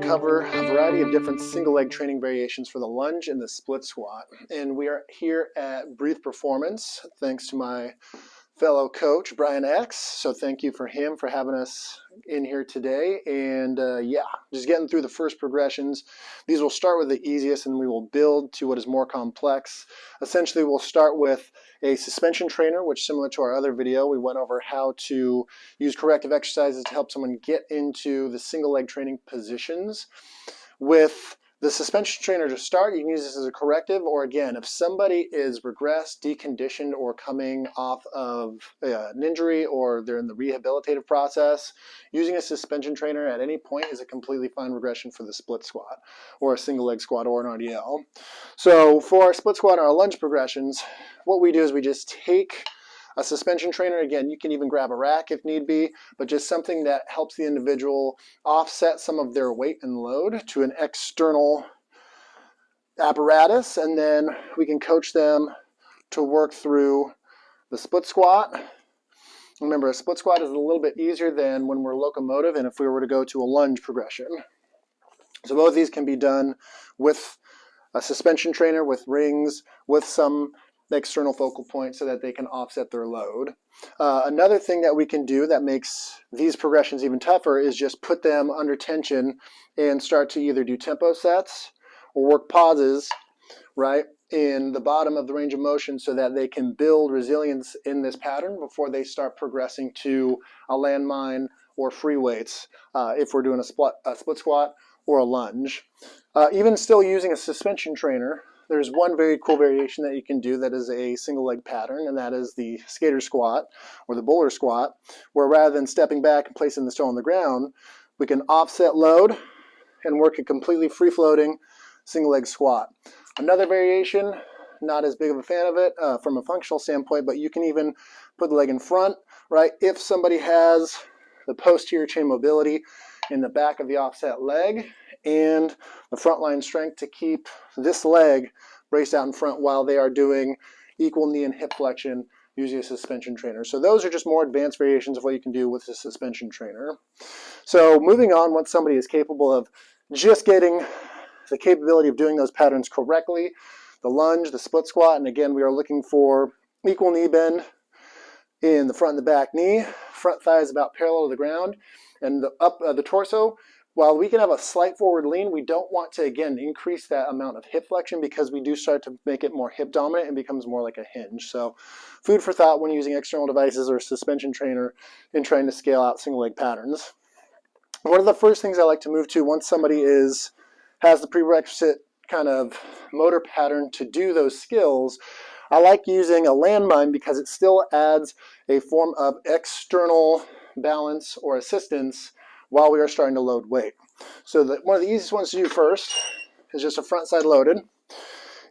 cover a variety of different single leg training variations for the lunge and the split squat. And we are here at Breathe Performance, thanks to my fellow coach, Brian X. So thank you for him for having us in here today. And yeah, just getting through the first progressions. These will start with the easiest and we will build to what is more complex. Essentially, we'll start with a suspension trainer, which similar to our other video, we went over how to use corrective exercises to help someone get into the single leg training positions. With the suspension trainer to start, you can use this as a corrective, or again, if somebody is regressed, deconditioned, or coming off of an injury, or they're in the rehabilitative process, using a suspension trainer at any point is a completely fine regression for the split squat, or a single leg squat, or an RDL. So for our split squat and our lunge progressions, what we do is we just take a suspension trainer. Again, you can even grab a rack if need be, but just something that helps the individual offset some of their weight and load to an external apparatus, and then we can coach them to work through the split squat. Remember, a split squat is a little bit easier than when we're locomotive and if we were to go to a lunge progression. So both of these can be done with a suspension trainer, with rings, with some external focal point so that they can offset their load. Another thing that we can do that makes these progressions even tougher is just put them under tension and start to either do tempo sets or work pauses, right, in the bottom of the range of motion so that they can build resilience in this pattern before they start progressing to a landmine or free weights if we're doing a split squat or a lunge. Even still using a suspension trainer, there's one very cool variation that you can do that is a single leg pattern, and that is the skater squat or the bowler squat, where rather than stepping back and placing the stone on the ground, we can offset load and work a completely free-floating single leg squat. Another variation, not as big of a fan of it from a functional standpoint, but you can even put the leg in front, right? If somebody has the posterior chain mobility in the back of the offset leg and the front line strength to keep this leg braced out in front while they are doing equal knee and hip flexion using a suspension trainer. So those are just more advanced variations of what you can do with a suspension trainer. So moving on, once somebody is capable of just getting the capability of doing those patterns correctly, the lunge, the split squat, and again, we are looking for equal knee bend in the front and the back knee, front thigh is about parallel to the ground, and the torso, while we can have a slight forward lean, we don't want to, again, increase that amount of hip flexion because we do start to make it more hip dominant and becomes more like a hinge. So food for thought when using external devices or a suspension trainer in trying to scale out single leg patterns. One of the first things I like to move to once somebody has the prerequisite kind of motor pattern to do those skills, I like using a landmine because it still adds a form of external balance or assistance while we are starting to load weight. So one of the easiest ones to do first is just a front side loaded,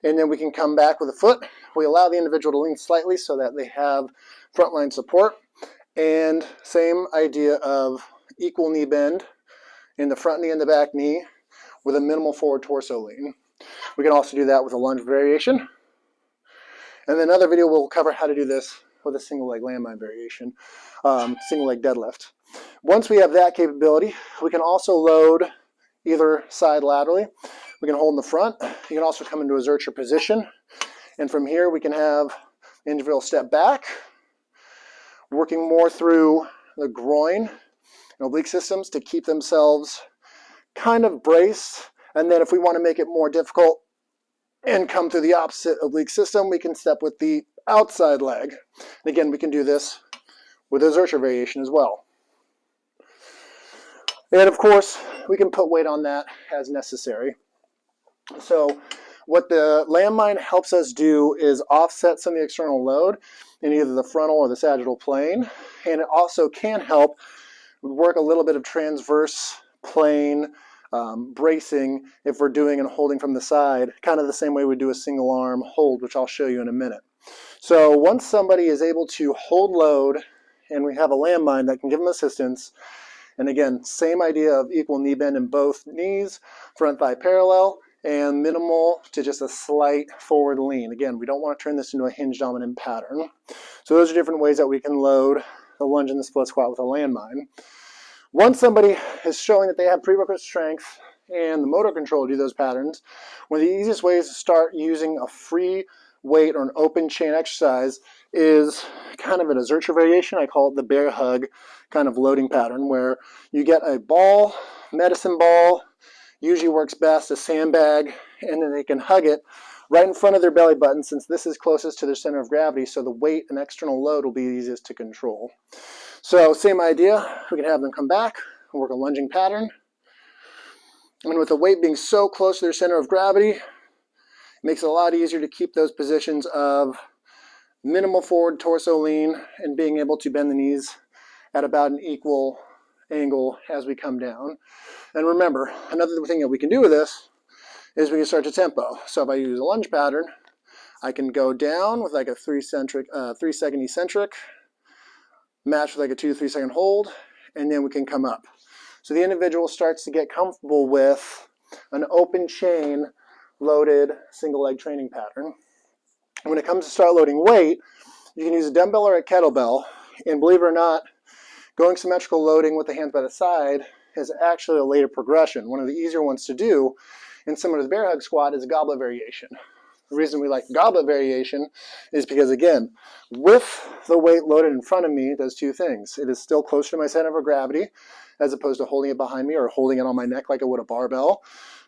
and then we can come back with a foot. We allow the individual to lean slightly so that they have frontline support, and same idea of equal knee bend in the front knee and the back knee with a minimal forward torso lean. We can also do that with a lunge variation. And then another video we'll cover how to do this with a single leg landmine variation, single leg deadlift. Once we have that capability, we can also load either side laterally. We can hold in the front. You can also come into a Zercher position. And from here, we can have the individual step back, working more through the groin and oblique systems to keep themselves kind of braced. And then if we want to make it more difficult and come through the opposite oblique system, we can step with the outside leg. And again, we can do this with a Zercher variation as well. And of course, we can put weight on that as necessary. So what the landmine helps us do is offset some of the external load in either the frontal or the sagittal plane. And it also can help work a little bit of transverse plane bracing if we're doing and holding from the side, kind of the same way we do a single arm hold, which I'll show you in a minute. So once somebody is able to hold load and we have a landmine that can give them assistance, and again, same idea of equal knee bend in both knees, front thigh parallel, and minimal to just a slight forward lean. Again, we don't want to turn this into a hinge dominant pattern. So those are different ways that we can load the lunge and the split squat with a landmine. Once somebody is showing that they have prerequisite strength and the motor control to do those patterns, one of the easiest ways to start using a free weight or an open chain exercise is kind of an exertion variation. I call it the bear hug kind of loading pattern, where you get a ball, medicine ball, usually works best, a sandbag, and then they can hug it right in front of their belly button, since this is closest to their center of gravity, so the weight and external load will be easiest to control. So same idea, we can have them come back and work a lunging pattern. And with the weight being so close to their center of gravity, it makes it a lot easier to keep those positions of minimal forward torso lean and being able to bend the knees at about an equal angle as we come down. And remember, another thing that we can do with this is we can start to tempo. So if I use a lunge pattern, I can go down with like a 3 second eccentric, match with like a 2 to 3 second hold, and then we can come up. So the individual starts to get comfortable with an open chain loaded single leg training pattern. When it comes to start loading weight, you can use a dumbbell or a kettlebell, and believe it or not, going symmetrical loading with the hands by the side is actually a later progression. One of the easier ones to do, and similar to the bear hug squat, is a goblet variation. The reason we like the goblet variation is because, again, with the weight loaded in front of me, it does two things. It is still closer to my center of gravity, as opposed to holding it behind me or holding it on my neck like I would a barbell.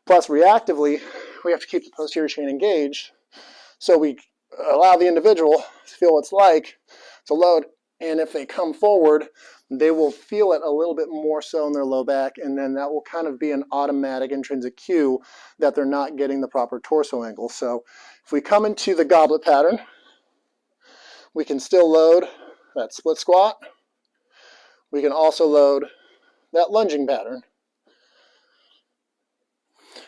Plus, reactively, we have to keep the posterior chain engaged, so we allow the individual to feel what it's like to load, and if they come forward, they will feel it a little bit more so in their low back, and then that will kind of be an automatic intrinsic cue that they're not getting the proper torso angle. So if we come into the goblet pattern, we can still load that split squat. We can also load that lunging pattern.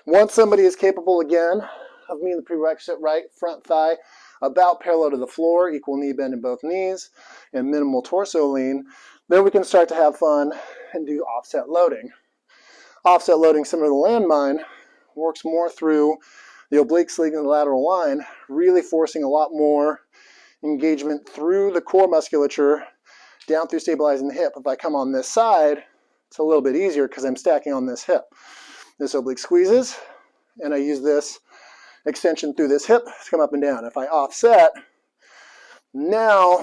Once somebody is capable, again, of meeting the prerequisite right front thigh about parallel to the floor, equal knee bend in both knees, and minimal torso lean, then we can start to have fun and do offset loading. Offset loading, similar to the landmine, works more through the oblique sleeve and the lateral line, really forcing a lot more engagement through the core musculature down through stabilizing the hip. If I come on this side, it's a little bit easier because I'm stacking on this hip. This oblique squeezes, and I use this extension through this hip to come up and down. If I offset, now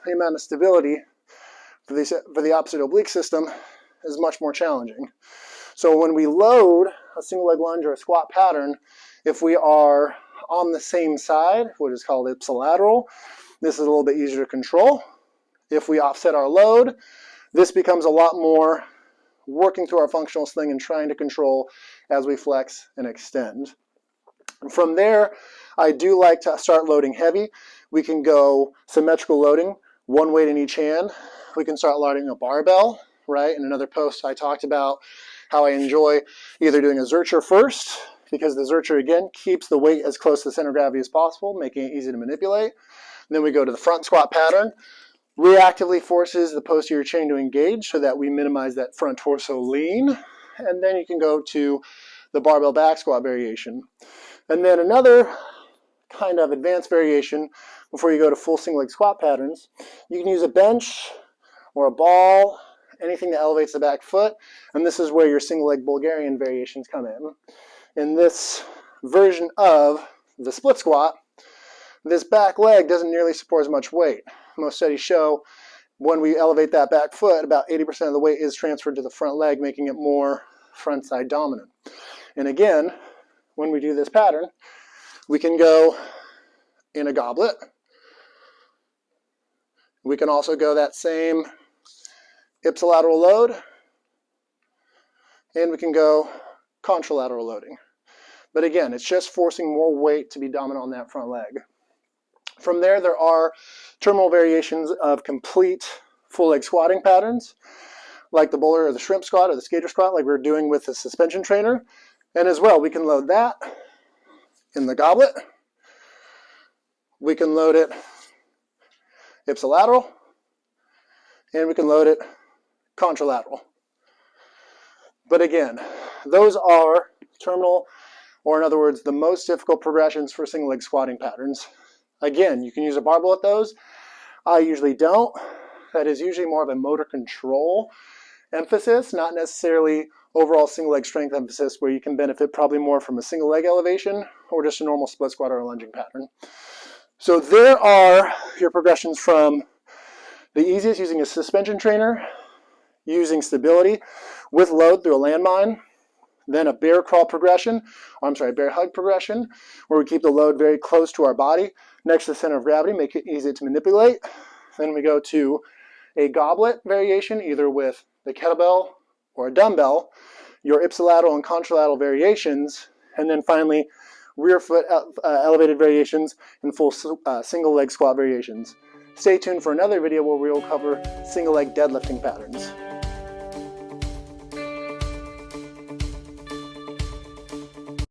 the amount of stability for the opposite oblique system is much more challenging. So when we load a single leg lunge or a squat pattern, if we are on the same side, which is called ipsilateral, this is a little bit easier to control. If we offset our load, this becomes a lot more working through our functional sling and trying to control as we flex and extend. From there, I do like to start loading heavy. We can go symmetrical loading, one weight in each hand. We can start loading a barbell, right? In another post, I talked about how I enjoy either doing a zercher first, because the zercher, again, keeps the weight as close to the center of gravity as possible, making it easy to manipulate. And then we go to the front squat pattern, reactively forces the posterior chain to engage so that we minimize that front torso lean. And then you can go to the barbell back squat variation. And then another kind of advanced variation before you go to full single leg squat patterns, you can use a bench or a ball, anything that elevates the back foot, and this is where your single leg Bulgarian variations come in. In this version of the split squat, this back leg doesn't nearly support as much weight. Most studies show when we elevate that back foot, about 80% of the weight is transferred to the front leg, making it more front side dominant. And again, when we do this pattern, we can go in a goblet. We can also go that same ipsilateral load, and we can go contralateral loading. But again, it's just forcing more weight to be dominant on that front leg. From there, there are terminal variations of complete full leg squatting patterns, like the bowler or the shrimp squat or the skater squat, like we were doing with the suspension trainer. And as well, we can load that in the goblet. We can load it ipsilateral, and we can load it contralateral. But again, those are terminal, or in other words, the most difficult progressions for single leg squatting patterns. Again, you can use a barbell at those. I usually don't. That is usually more of a motor control emphasis, not necessarily overall single leg strength emphasis, where you can benefit probably more from a single leg elevation or just a normal split squat or a lunging pattern. So there are your progressions from the easiest, using a suspension trainer, using stability with load through a landmine, then a bear crawl progression, bear hug progression, where we keep the load very close to our body, next to the center of gravity, make it easy to manipulate. Then we go to a goblet variation, either with the kettlebell or a dumbbell, your ipsilateral and contralateral variations, and then finally rear foot elevated variations and full single leg squat variations. Stay tuned for another video where we will cover single leg deadlifting patterns.